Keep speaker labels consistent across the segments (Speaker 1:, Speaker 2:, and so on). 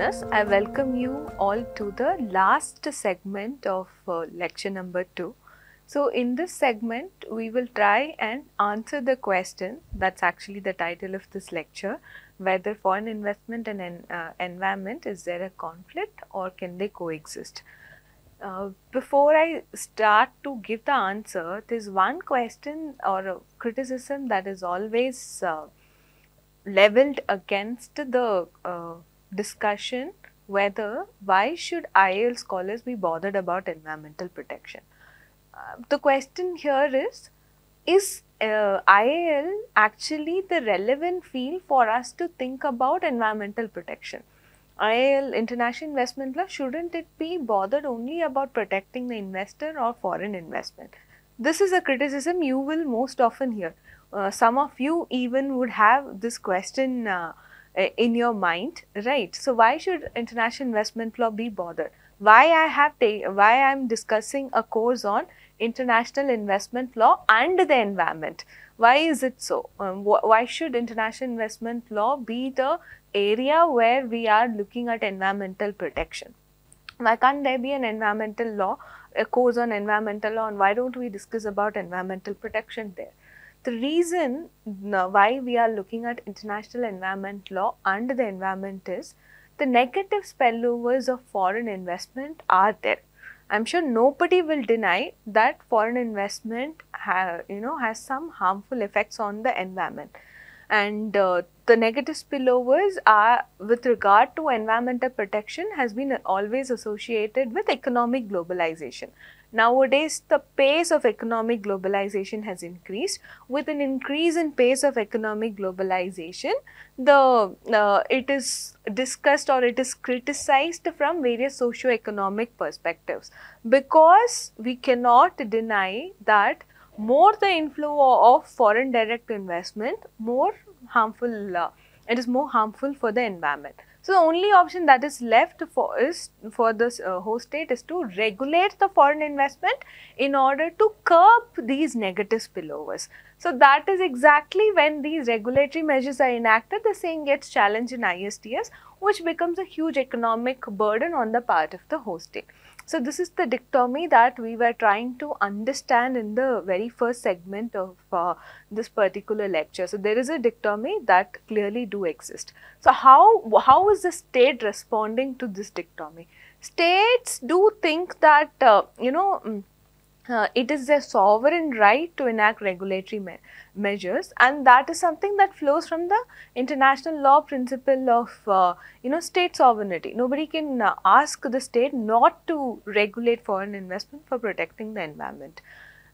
Speaker 1: learners, I welcome you all to the last segment of lecture number 2. So in this segment, we will try and answer the question, that's actually the title of this lecture, whether foreign investment and environment, is there a conflict or can they coexist? Before I start to give the answer, there's one question or a criticism that is always leveled against the discussion whether why should IIL scholars be bothered about environmental protection. The question here is IIL actually the relevant field for us to think about environmental protection? IIL, International Investment Law, shouldn't it be bothered only about protecting the investor or foreign investment? This is a criticism you will most often hear. Some of you even would have this question in your mind, right? So why should international investment law be bothered? Why I am discussing a course on international investment law and the environment? Why is it so? Why should international investment law be the area where we are looking at environmental protection? Why can't there be an environmental law, a course on environmental law, and why don't we discuss about environmental protection there? The reason why we are looking at international environment law and the environment is the negative spillovers of foreign investment are there. I'm sure nobody will deny that foreign investment has some harmful effects on the environment. And the negative spillovers are with regard to environmental protection has been always associated with economic globalization. Nowadays, the pace of economic globalization has increased. With an increase in pace of economic globalization, it is discussed or it is criticized from various socio-economic perspectives, because we cannot deny that more the inflow of foreign direct investment, more harmful, it is more harmful for the environment. So the only option that is left for this host state is to regulate the foreign investment in order to curb these negative spillovers. So that is exactly when these regulatory measures are enacted, the same gets challenged in ISDS, which becomes a huge economic burden on the part of the host state. So this is the dichotomy that we were trying to understand in the very first segment of this particular lecture. So there is a dichotomy that clearly do exist. So how is the state responding to this dichotomy? States do think that it is their sovereign right to enact regulatory measures, and that is something that flows from the international law principle of state sovereignty. Nobody can ask the state not to regulate foreign investment for protecting the environment.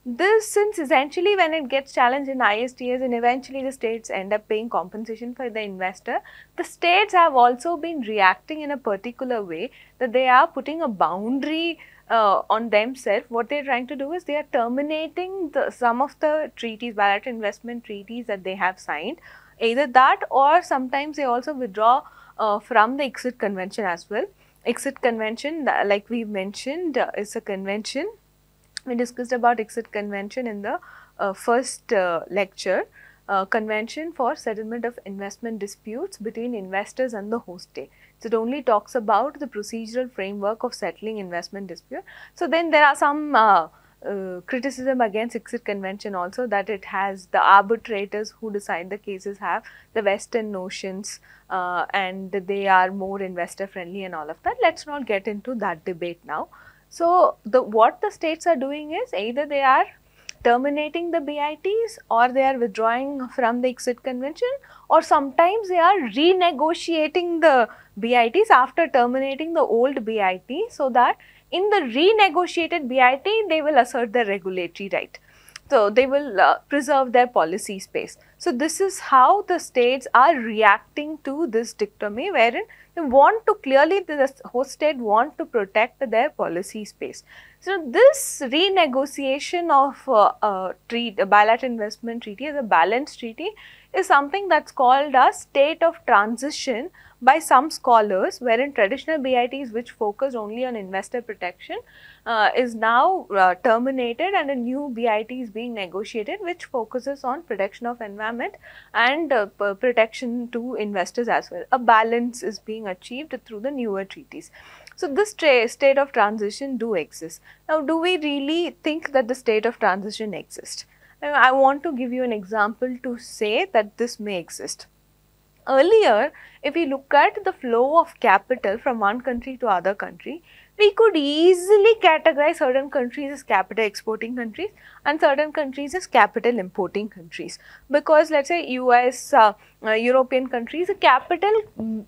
Speaker 1: This, since essentially when it gets challenged in ISDS and eventually the states end up paying compensation for the investor, the states have also been reacting in a particular way that they are putting a boundary on themselves. What they are trying to do is they are terminating some of the treaties, bilateral investment treaties that they have signed. Either that, or sometimes they also withdraw from the ICSID convention as well. ICSID convention, like we mentioned, is a convention. We discussed about ICSID convention in the first lecture. Convention for settlement of investment disputes between investors and the host state. So it only talks about the procedural framework of settling investment dispute. So then there are some criticism against ICSID convention also, that it has the arbitrators who decide the cases have the Western notions and they are more investor friendly and all of that. Let's not get into that debate now. So what the states are doing is either they are terminating the BITs or they are withdrawing from the ICSID convention, or sometimes they are renegotiating the BITs after terminating the old BIT, so that in the renegotiated BIT they will assert their regulatory right. So they will preserve their policy space. So this is how the states are reacting to this dichotomy, wherein they want to clearly, the host state want to protect their policy space. So this renegotiation of a bilateral investment treaty as a balanced treaty is something that's called a state of transition by some scholars, wherein traditional BITs which focus only on investor protection is now terminated, and a new BIT is being negotiated which focuses on protection of environment and protection to investors as well. A balance is being achieved through the newer treaties. So this state of transition do exist. Now, do we really think that the state of transition exists? I want to give you an example to say that this may exist. Earlier, if we look at the flow of capital from one country to other country, we could easily categorize certain countries as capital exporting countries and certain countries as capital importing countries, because let us say US, European countries, the capital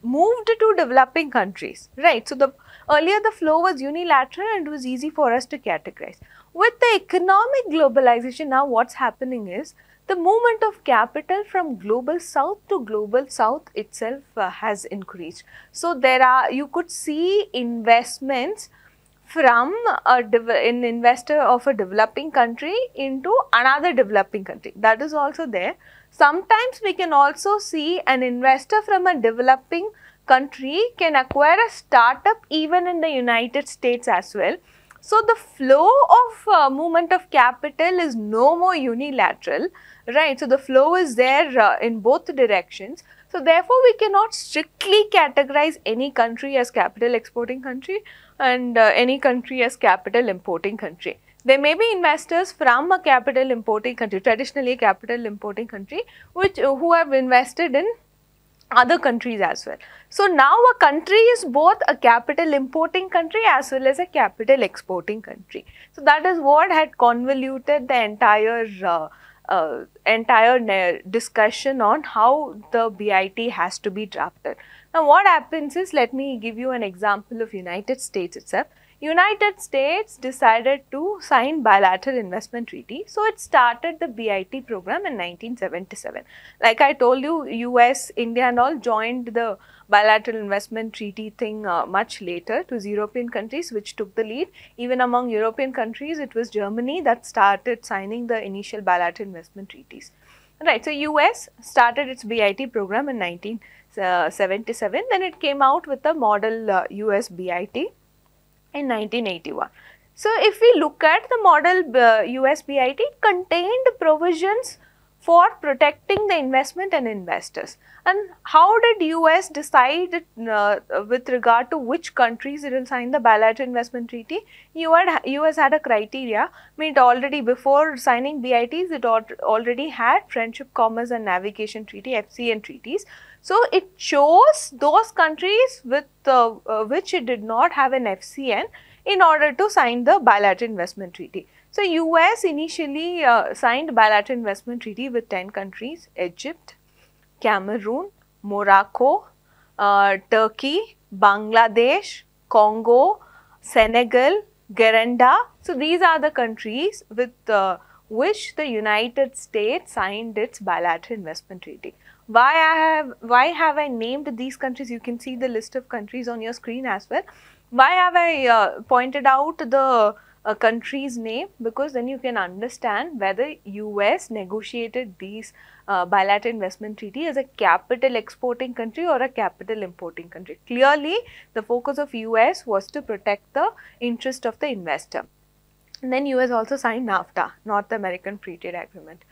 Speaker 1: moved to developing countries, right. So, earlier the flow was unilateral and it was easy for us to categorize. With the economic globalization, now what's happening is the movement of capital from global south to global south itself has increased. So, you could see investments from an investor of a developing country into another developing country, that is also there. Sometimes we can also see an investor from a developing country can acquire a startup even in the United States as well. So, the flow of movement of capital is no more unilateral, right. So, the flow is there in both directions. So, therefore, we cannot strictly categorize any country as capital exporting country and any country as capital importing country. There may be investors from a capital importing country, traditionally capital importing country, who have invested in other countries as well. So, now a country is both a capital importing country as well as a capital exporting country. So, that is what had convoluted the entire discussion on how the BIT has to be drafted. Now, what happens is, let me give you an example of United States itself. United States decided to sign bilateral investment treaty. So, it started the BIT program in 1977. Like I told you, US, India and all joined the bilateral investment treaty thing much later. It was European countries which took the lead. Even among European countries, it was Germany that started signing the initial bilateral investment treaties. Right. So, US started its BIT program in 1977. Then it came out with the model US BIT in 1981. So, if we look at the model US BIT, it contained provisions for protecting the investment and investors. And how did US decide with regard to which countries it will sign the bilateral investment treaty? US had a criteria. I mean, it already before signing BITs, it already had Friendship, Commerce and Navigation Treaty, FCN treaties. So, it chose those countries with which it did not have an FCN in order to sign the bilateral investment treaty. So, US initially signed bilateral investment treaty with 10 countries: Egypt, Cameroon, Morocco, Turkey, Bangladesh, Congo, Senegal, Grenada. So, these are the countries with which the United States signed its bilateral investment treaty. Why have I named these countries? You can see the list of countries on your screen as well. Why have I pointed out the country's name? Because then you can understand whether US negotiated these bilateral investment treaty as a capital exporting country or a capital importing country. Clearly, the focus of US was to protect the interest of the investor. And then US also signed NAFTA, North American Free Trade Agreement.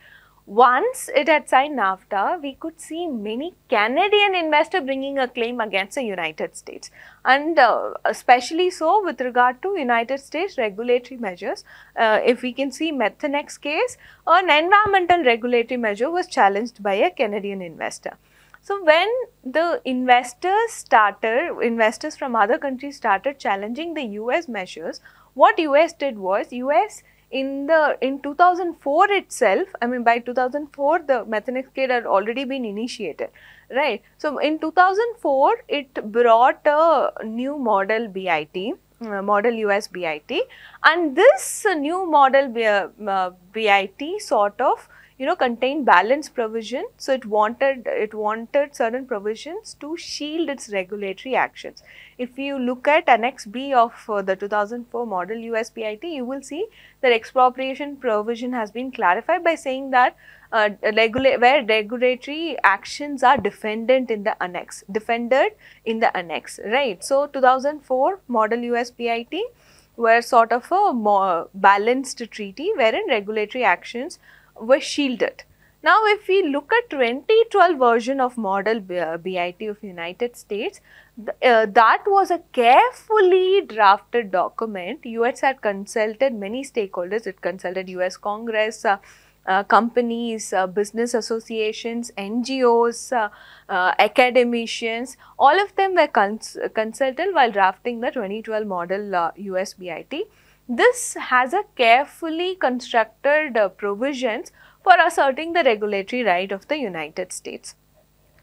Speaker 1: Once it had signed NAFTA, we could see many Canadian investors bringing a claim against the United States, and especially so with regard to United States regulatory measures. If we can see Methanex case, an environmental regulatory measure was challenged by a Canadian investor. So, when the investors from other countries started challenging the US measures, what US did was, US in 2004 itself, I mean by 2004 the Methanex case had already been initiated, right. So, in 2004 it brought a new model BIT, model US BIT, and this new model BIT sort of contained balance provision. So it wanted certain provisions to shield its regulatory actions. If you look at Annex B of the 2004 model US BIT, you will see that expropriation provision has been clarified by saying that where regulatory actions are defended in the annex, right. So 2004 model US BIT were sort of a more balanced treaty wherein regulatory actions were shielded. Now, if we look at 2012 version of model BIT of United States, that was a carefully drafted document. US had consulted many stakeholders. It consulted US Congress, companies, business associations, NGOs, academicians, all of them were consulted while drafting the 2012 model US BIT. This has a carefully constructed provisions for asserting the regulatory right of the United States.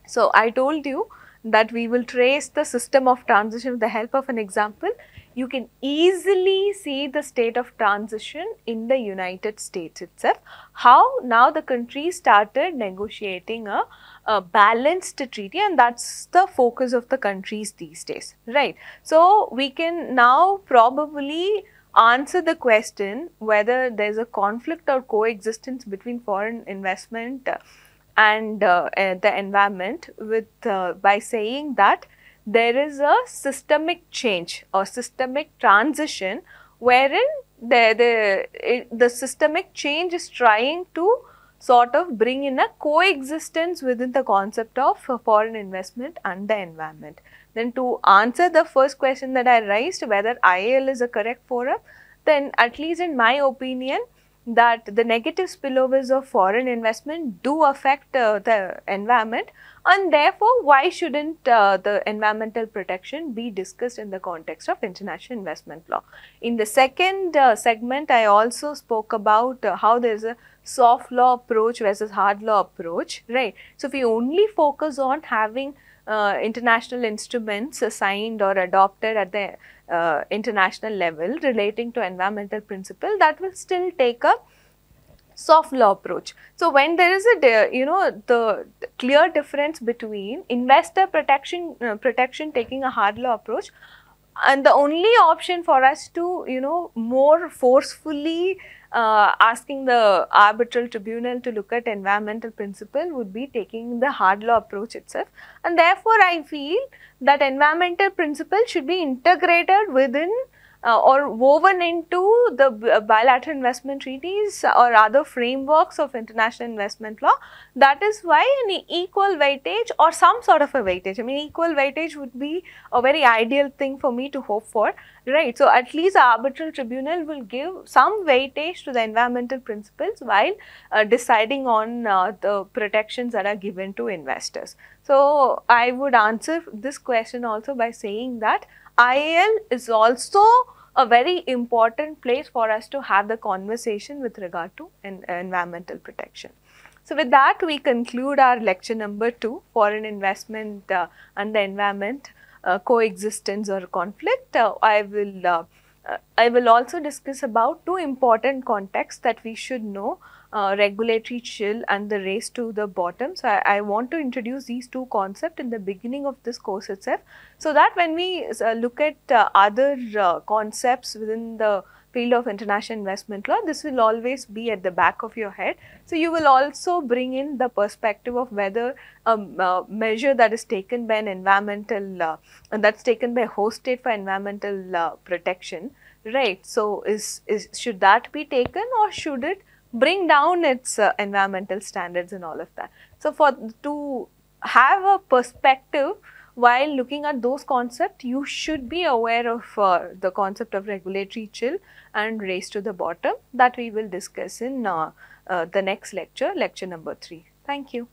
Speaker 1: So, I told you that we will trace the system of transition with the help of an example. You can easily see the state of transition in the United States itself, how now the country started negotiating a balanced treaty, and that is the focus of the countries these days, right. So, we can now probably answer the question whether there is a conflict or coexistence between foreign investment and the environment with by saying that there is a systemic change or systemic transition wherein the systemic change is trying to sort of bring in a coexistence within the concept of foreign investment and the environment. Then to answer the first question that I raised, whether IIL is a correct forum, then at least in my opinion, that the negative spillovers of foreign investment do affect the environment, and therefore why shouldn't the environmental protection be discussed in the context of international investment law. In the second segment, I also spoke about how there is a soft law approach versus hard law approach, right. So, if we only focus on having international instruments signed or adopted at the international level relating to environmental principle, that will still take a soft law approach. So, when there is a the clear difference between investor protection taking a hard law approach, and the only option for us to more forcefully asking the arbitral tribunal to look at environmental principle would be taking the hard law approach itself, and therefore I feel that environmental principle should be integrated within or woven into the bilateral investment treaties or other frameworks of international investment law. That is why an equal weightage or some sort of a weightage, I mean equal weightage would be a very ideal thing for me to hope for, right. So, at least the arbitral tribunal will give some weightage to the environmental principles while deciding on the protections that are given to investors. So, I would answer this question also by saying that IIL is also a very important place for us to have the conversation with regard to environmental protection. So, with that we conclude our lecture number 2, foreign investment and the environment, coexistence or conflict. I will also discuss about 2 important contexts that we should know, regulatory chill and the race to the bottom. So, I want to introduce these 2 concepts in the beginning of this course itself, so that when we look at other concepts within the field of international investment law, this will always be at the back of your head. So, you will also bring in the perspective of whether a measure that is taken by an environmental that is taken by a host state for environmental protection, right. So, should that be taken or should it bring down its environmental standards and all of that. So, to have a perspective while looking at those concepts, you should be aware of the concept of regulatory chill and race to the bottom, that we will discuss in the next lecture, lecture number 3. Thank you.